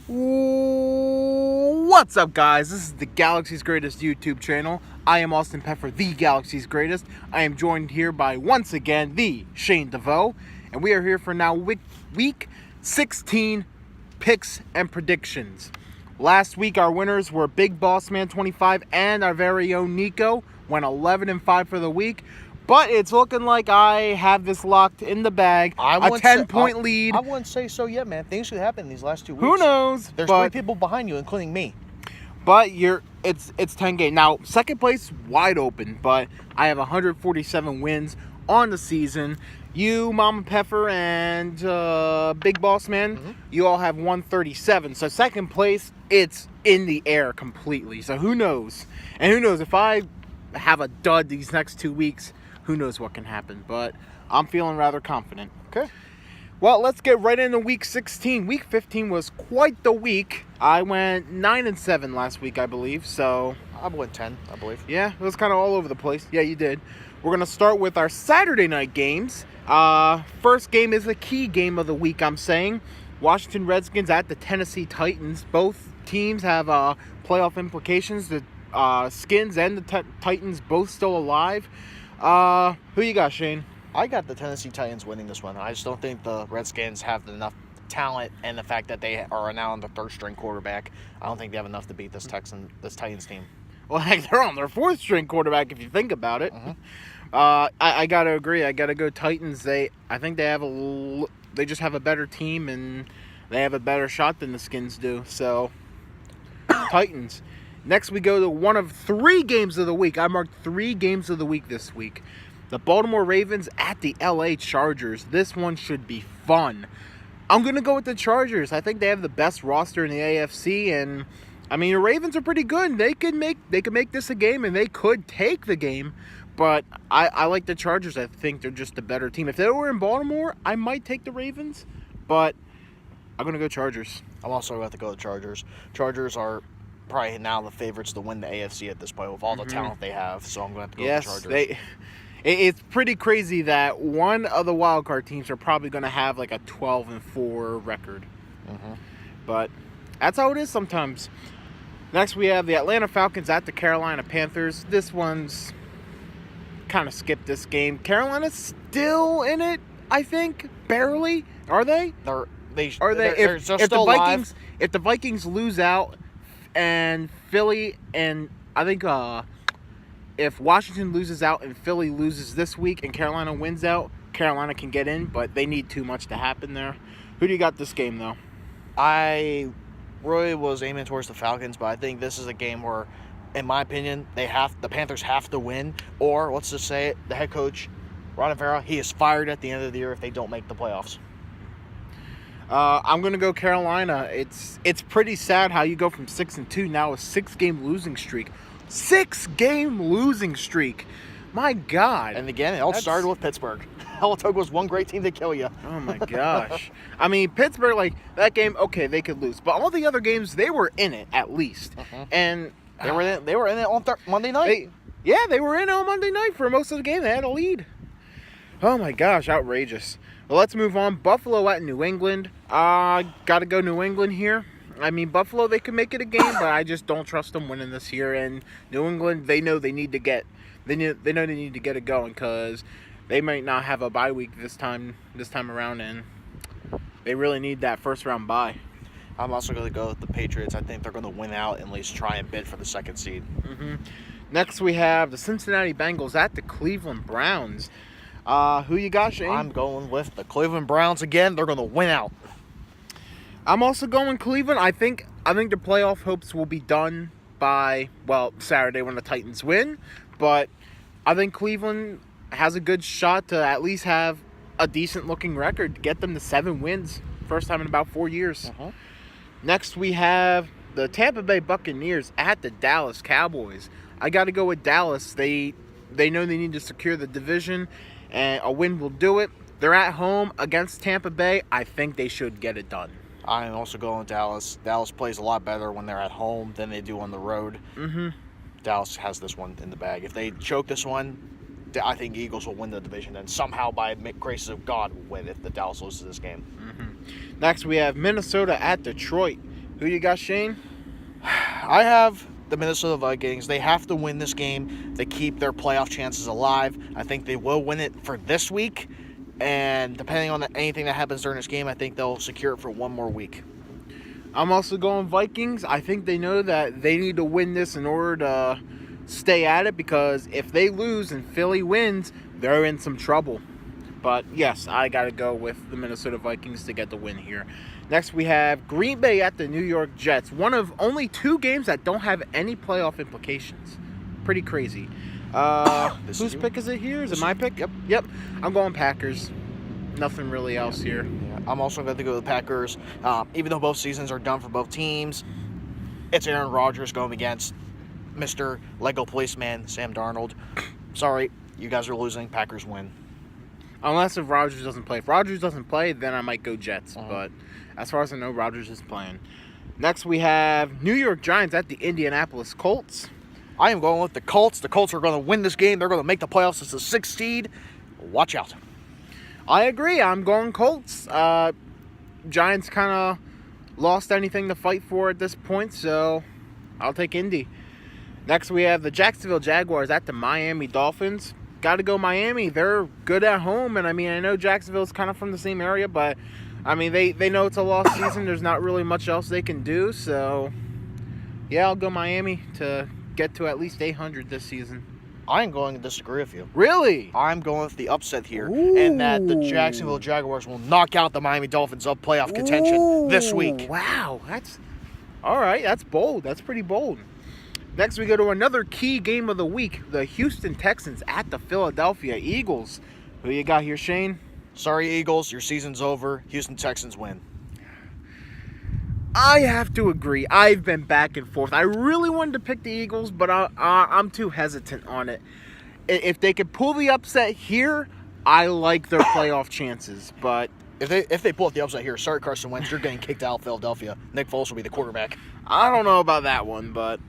What's up, guys? This is the Galaxy's Greatest YouTube channel. I am Austin Peffer, the Galaxy's Greatest. I am joined here by, once again, the Shane DeVoe. And we are here for now week 16 picks and predictions. Last week, our winners were Big Boss Man 25 and our very own Nico. Went 11-5 for the week. But it's looking like I have this locked in the bag. A 10-point lead. I wouldn't say so yet, man. Things could happen in these last 2 weeks. Who knows? There's 3 people behind you, including me. But it's 10 games. Now, second place, wide open. But I have 147 wins on the season. You, Mama Peffer, and Big Boss Man, you all have 137. So second place, it's in the air completely. So who knows? And who knows, if I have a dud these next 2 weeks, who knows what can happen, but I'm feeling rather confident. Okay. Well, let's get right into week 16. Week 15 was quite the week. I went 9-7 last week, I believe, so... I went 10, I believe. Yeah, it was kind of all over the place. Yeah, you did. We're going to start with our Saturday night games. First game is the key game of the week, I'm saying. Washington Redskins at the Tennessee Titans. Both teams have playoff implications. The Skins and the Titans both still alive. Who you got, Shane? I got the Tennessee Titans winning this one. I just don't think the Redskins have enough talent, and the fact that they are now on the third-string quarterback, I don't think they have enough to beat this Titans team. Well, heck, they're on their fourth-string quarterback if you think about it. I gotta agree. I gotta go Titans. I think they just have a better team, and they have a better shot than the Skins do. So, Titans. Next, we go to one of 3 games of the week. I marked 3 games of the week this week. The Baltimore Ravens at the LA Chargers. This one should be fun. I'm going to go with the Chargers. I think they have the best roster in the AFC, and I mean, the Ravens are pretty good. They could make this a game, and they could take the game, but I like the Chargers. I think they're just a better team. If they were in Baltimore, I might take the Ravens, but I'm going to go Chargers. I'm also about to go the Chargers. Chargers are probably now the favorites to win the AFC at this point with all the talent they have, so I'm going to have to go with the Chargers. It's pretty crazy that one of the wildcard teams are probably going to have like a 12-4 record. But that's how it is sometimes. Next, we have the Atlanta Falcons at the Carolina Panthers. This one's kind of skipped this game. Carolina's still in it, I think, barely. Are they? They're If the Vikings lose out, and Philly, and I think if Washington loses out and Philly loses this week and Carolina wins out, Carolina can get in, but they need too much to happen there. Who do you got this game, though? I really was aiming towards the Falcons, but I think this is a game where, in my opinion, the Panthers have to win, or let's just say it, the head coach, Ron Rivera, he is fired at the end of the year if they don't make the playoffs. I'm going to go Carolina. It's pretty sad how you go from 6-2 now a 6-game losing streak. 6-game losing streak. My God. And again, it all started with Pittsburgh. All it took was one great team to kill you. Oh, my gosh. I mean, Pittsburgh, like, that game, okay, they could lose. But all the other games, they were in it, at least. And they were in it on Monday night. They were in on Monday night for most of the game. They had a lead. Oh, my gosh, outrageous. Well, let's move on. Buffalo at New England. Got to go New England here. I mean, Buffalo, they could make it a game, but I just don't trust them winning this year. And New England, they know they need to get it going because they might not have a bye week this time around, and they really need that first round bye. I'm also going to go with the Patriots. I think they're going to win out and at least try and bid for the second seed. Next, we have the Cincinnati Bengals at the Cleveland Browns. Who you got, Shane? I'm going with the Cleveland Browns again. They're going to win out. I'm also going Cleveland. I think the playoff hopes will be done by, Saturday when the Titans win. But I think Cleveland has a good shot to at least have a decent-looking record to get them to 7 wins. First time in about 4 years. Next, we have the Tampa Bay Buccaneers at the Dallas Cowboys. I got to go with Dallas. They know they need to secure the division, and a win will do it. They're at home against Tampa Bay. I think they should get it done. I'm also going with Dallas. Dallas plays a lot better when they're at home than they do on the road. Dallas has this one in the bag. If they choke this one, I think Eagles will win the division, and somehow by graces of God will win if the Dallas loses this game. Next, we have Minnesota at Detroit. Who you got, Shane? I have the Minnesota Vikings. They have to win this game to keep their playoff chances alive. I think they will win it for this week. And depending on anything that happens during this game, I think they'll secure it for one more week. I'm also going Vikings. I think they know that they need to win this in order to stay at it, because if they lose and Philly wins, they're in some trouble. But yes, I got to go with the Minnesota Vikings to get the win here. Next, we have Green Bay at the New York Jets. One of only 2 games that don't have any playoff implications. Pretty crazy. Whose pick is it here? Is it my pick? Yep. I'm going Packers. Nothing really else here. Yeah, I'm also going to go with the Packers. Even though both seasons are done for both teams, it's Aaron Rodgers going against Mr. Lego Policeman, Sam Darnold. Sorry, you guys are losing. Packers win. Unless if Rodgers doesn't play. If Rodgers doesn't play, then I might go Jets. But as far as I know, Rodgers is playing. Next, we have New York Giants at the Indianapolis Colts. I am going with the Colts. The Colts are going to win this game. They're going to make the playoffs as the 6th seed. Watch out. I agree. I'm going Colts. Giants kind of lost anything to fight for at this point, so I'll take Indy. Next, we have the Jacksonville Jaguars at the Miami Dolphins. Got to go Miami. They're good at home, and I mean, I know Jacksonville's kind of from the same area, but I mean, they know it's a lost season. There's not really much else they can do, so yeah, I'll go Miami to get to at least 800 this season. I'm going to disagree with you. Really? I'm going with the upset here, Ooh. and that the Jacksonville Jaguars will knock out the Miami Dolphins of playoff contention this week. Wow, that's all right. That's bold. That's pretty bold. Next, we go to another key game of the week: the Houston Texans at the Philadelphia Eagles. Who you got here, Shane? Sorry, Eagles, your season's over. Houston Texans win. I have to agree. I've been back and forth. I really wanted to pick the Eagles, but I'm too hesitant on it. If they could pull the upset here, I like their playoff chances. But if they pull up the upset here, sorry, Carson Wentz, you're getting kicked out of Philadelphia. Nick Foles will be the quarterback. I don't know about that one, but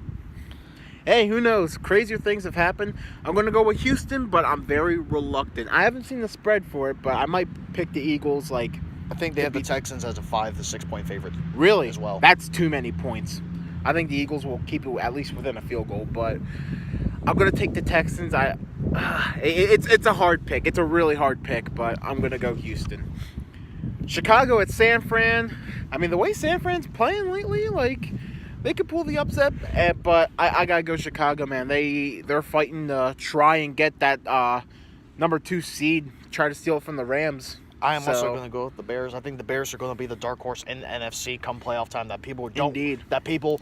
hey, who knows? Crazier things have happened. I'm going to go with Houston, but I'm very reluctant. I haven't seen the spread for it, but I might pick the Eagles. I think they have the Texans as a 5 to 6 point favorite. Really? As well. That's too many points. I think the Eagles will keep it at least within a field goal, but I'm going to take the Texans. It's a hard pick. It's a really hard pick, but I'm going to go Houston. Chicago at San Fran. I mean, the way San Fran's playing lately, they could pull the upset, but I got to go Chicago, man. They're fighting to try and get that number 2 seed, try to steal it from the Rams. I am also going to go with the Bears. I think the Bears are going to be the dark horse in the NFC come playoff time that people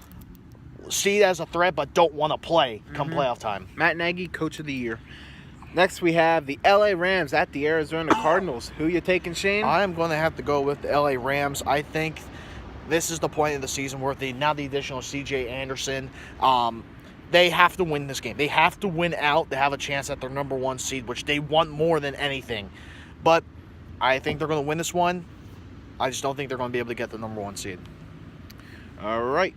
see as a threat but don't want to play come playoff time. Matt Nagy, Coach of the Year. Next, we have the LA Rams at the Arizona Cardinals. Who you taking, Shane? I'm going to have to go with the LA Rams. I think this is the point of the season where the additional CJ Anderson, they have to win this game. They have to win out to have a chance at their number 1 seed, which they want more than anything. But I think they're going to win this one. I just don't think they're going to be able to get the number 1 seed. All right.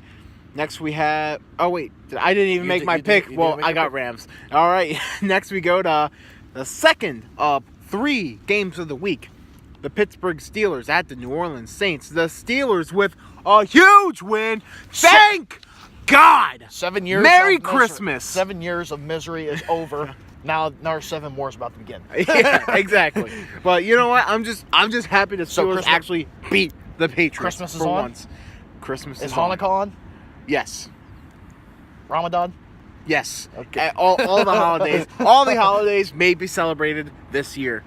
Next we have... Oh, wait. I didn't even make my pick. Well, I got Rams. All right. Next we go to the second of 3 games of the week. The Pittsburgh Steelers at the New Orleans Saints. The Steelers with a huge win. Thank God. 7 years. Merry Christmas. 7 years of misery is over. Now another 7 more is about to begin. Yeah, exactly. But you know what? I'm just happy the Steelers actually beat the Patriots. Christmas is for on? once. Christmas is Hanukkah on? Yes. Ramadan? Yes. Okay. All the holidays may be celebrated this year.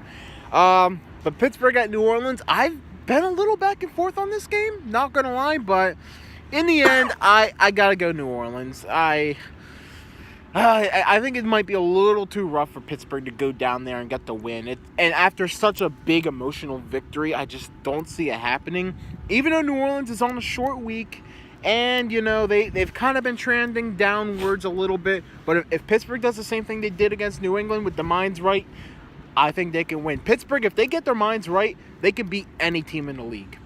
But Pittsburgh at New Orleans, I've been a little back and forth on this game, not gonna lie, but in the end, I gotta go New Orleans. I think it might be a little too rough for Pittsburgh to go down there and get the win. And after such a big emotional victory, I just don't see it happening. Even though New Orleans is on a short week, and, you know, they've kind of been trending downwards a little bit. But if Pittsburgh does the same thing they did against New England with the minds right, I think they can win. Pittsburgh, if they get their minds right, they can beat any team in the league.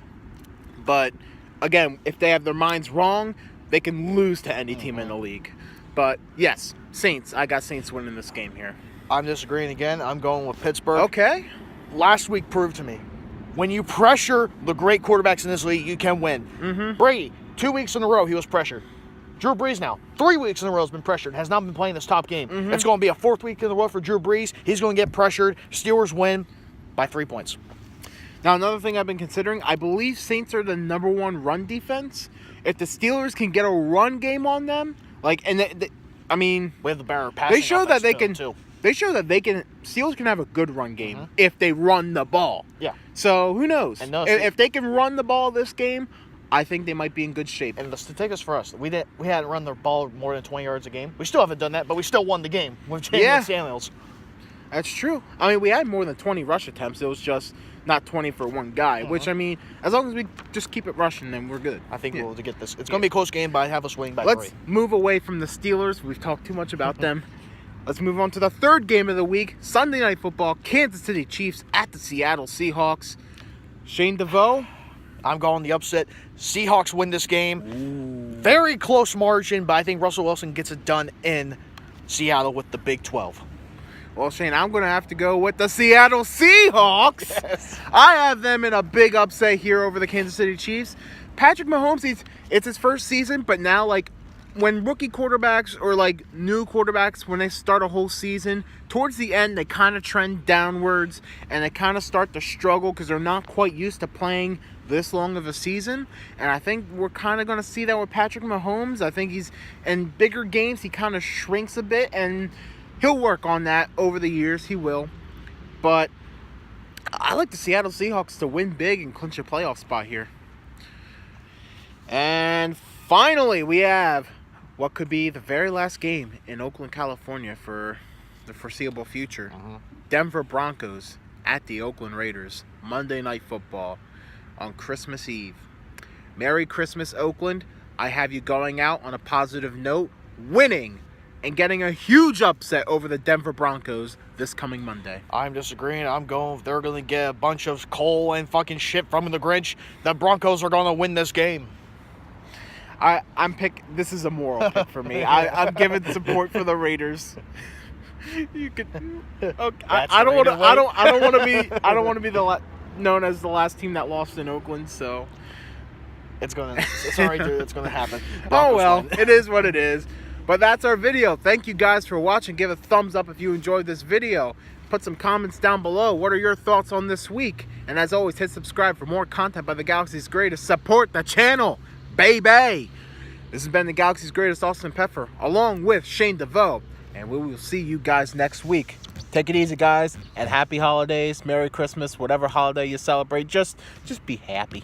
But, again, if they have their minds wrong, they can lose to any team in the league. But, yes, Saints. I got Saints winning this game here. I'm disagreeing again. I'm going with Pittsburgh. Okay. Last week proved to me, when you pressure the great quarterbacks in this league, you can win. Mm-hmm. Brady, 2 weeks in a row he was pressured. Drew Brees now, 3 weeks in a row has been pressured, has not been playing this top game. Mm-hmm. It's going to be a 4th week in a row for Drew Brees. He's going to get pressured. Steelers win by 3 points. Now, another thing I've been considering, I believe Saints are the #1 run defense. If the Steelers can get a run game on them, I mean, We have the better passing they show that they offense, can. too. They show that they can. Steelers can have a good run game Mhm. if they run the ball. Yeah. So who knows? And no, If they can run the ball this game, I think they might be in good shape. And the statistics for us, we hadn't run the ball more than 20 yards a game. We still haven't done that, but we still won the game with James Yeah. Samuels. That's true. I mean, we had more than 20 rush attempts. It was just not 20 for one guy. Which, I mean, as long as we just keep it rushing, then we're good. I think Yeah. we'll get this. It's going to be a close game, but I have us winning by Let's 3. move away from the Steelers. We've talked too much about them. Let's move on to the third game of the week. Sunday Night Football. Kansas City Chiefs at the Seattle Seahawks. Shane DeVoe. I'm going the upset. Seahawks win this game. Very close margin, but I think Russell Wilson gets it done in Seattle with the Big 12. Well, Shane, I'm going to have to go with the Seattle Seahawks. Yes. I have them in a big upset here over the Kansas City Chiefs. Patrick Mahomes, it's his first season, but now, when rookie quarterbacks or, new quarterbacks, when they start a whole season, towards the end, they kind of trend downwards, and they kind of start to struggle because they're not quite used to playing this long of a season. And I think we're kind of going to see that with Patrick Mahomes. I think he's, in bigger games, he kind of shrinks a bit, and he'll work on that over the years. He will. But I like the Seattle Seahawks to win big and clinch a playoff spot here. And finally, we have what could be the very last game in Oakland, California for the foreseeable future. Denver Broncos at the Oakland Raiders. Monday Night Football on Christmas Eve. Merry Christmas, Oakland. I have you going out on a positive note, winning and getting a huge upset over the Denver Broncos this coming Monday. I'm disagreeing. They're going to get a bunch of coal and fucking shit from the Grinch. The Broncos are going to win this game. This is a moral pick for me. I'm giving support for the Raiders. You could. Okay, I don't want to be known as the last team that lost in Oakland. So it's alright, dude. It's gonna happen. Oh well, Broncos win. it is what it is. But that's our video. Thank you guys for watching. Give a thumbs up if you enjoyed this video. Put some comments down below. What are your thoughts on this week? And as always, hit subscribe for more content by the Galaxy's Greatest. Support the channel, baby. This has been the Galaxy's Greatest, Austin Peffer, along with Shane DeVoe. And we will see you guys next week. Take it easy, guys, and happy holidays, Merry Christmas, whatever holiday you celebrate. Just be happy.